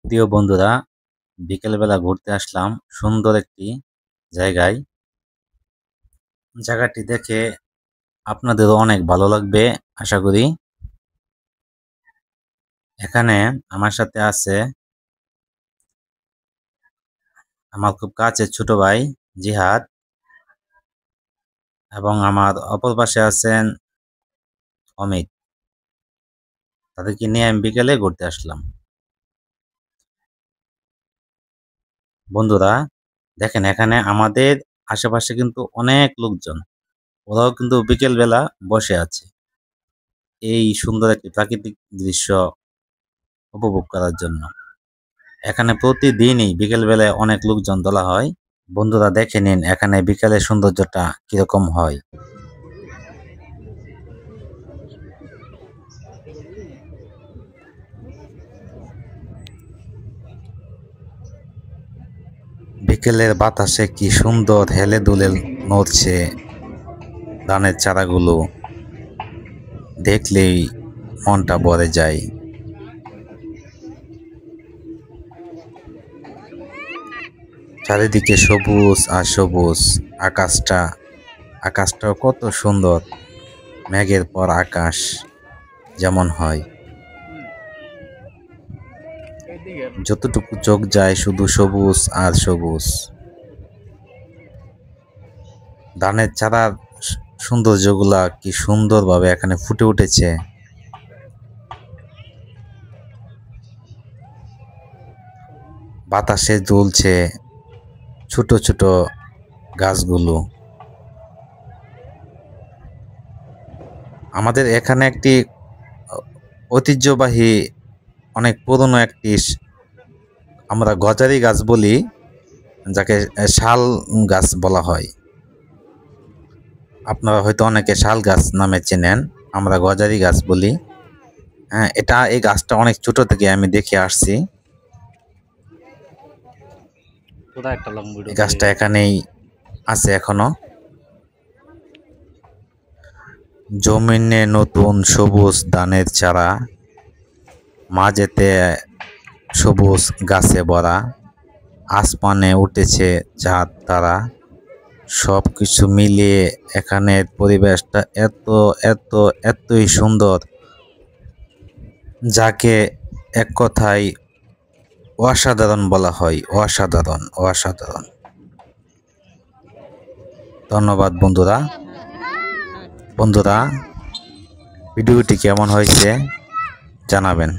প্রিয় বন্ধুরা, বিকেলবেলা ঘুরতে আসলাম সুন্দর একটি জায়গায়। জায়গাটি দেখে আপনাদেরও অনেক ভালো লাগবে আশা করি। এখানে আমার সাথে আছে আমার খুব কাছের ছোট ভাই জিহাদ, এবং আমার অপর পাশে আছেন অমিত। তাদেরকে নিয়ে আমি বিকেলে ঘুরতে আসলাম। বন্ধুরা দেখেন, এখানে আমাদের আশেপাশে কিন্তু অনেক লোকজন, ওরাও কিন্তু বিকেলবেলা বসে আছে এই সুন্দর একটি প্রাকৃতিক দৃশ্য উপভোগ করার জন্য। এখানে প্রতিদিনই বিকেল বেলায় অনেক লোকজন তোলা হয়। বন্ধুরা দেখে নিন এখানে বিকেলের সৌন্দর্যটা কিরকম হয়। বিকেলের বাতাসে কি সুন্দর হেলে দুলে নড়ছে ধানের চারাগুলো, দেখলেই মনটা ভরে যায়। চারিদিকে সবুজ আর সবুজ। আকাশটাও কত সুন্দর, মেঘের পর আকাশ যেমন হয়। যতটুকু চোখ যায় শুধু সবুজ আর সবুজ। ধানের চারার সৌন্দর্যগুলা কি সুন্দরভাবে এখানে ফুটে উঠেছে। বাতাসে দুলছে ছোট ছোট গাছগুলো। আমাদের এখানে একটি ঐতিহ্যবাহী অনেক পুরনো একটি আমরা গজারি গাছ বলি, যাকে শাল গাছ বলা হয়। আপনারা হয়তো অনেকে শাল গাছ নামে চেনেন, আমরা গজারি গাছ বলি। হ্যাঁ, এই গাছটা অনেক ছোট থেকে আমি দেখে আসছি। এই গাছটা এখানেই আছে এখনো। জমিনে নতুন সবুজ ধানের চারা, মাঝেতে সবুজ গাছে ভরা, আসমানে উঠেছে চাঁদ তারা। সব কিছু মিলিয়ে এখানের পরিবেশটা এত এত এতই সুন্দর, যাকে এক কথায় অসাধারণ বলা হয়। অসাধারণ অসাধারণ। ধন্যবাদ বন্ধুরা। ভিডিওটি কেমন হয়েছে জানাবেন।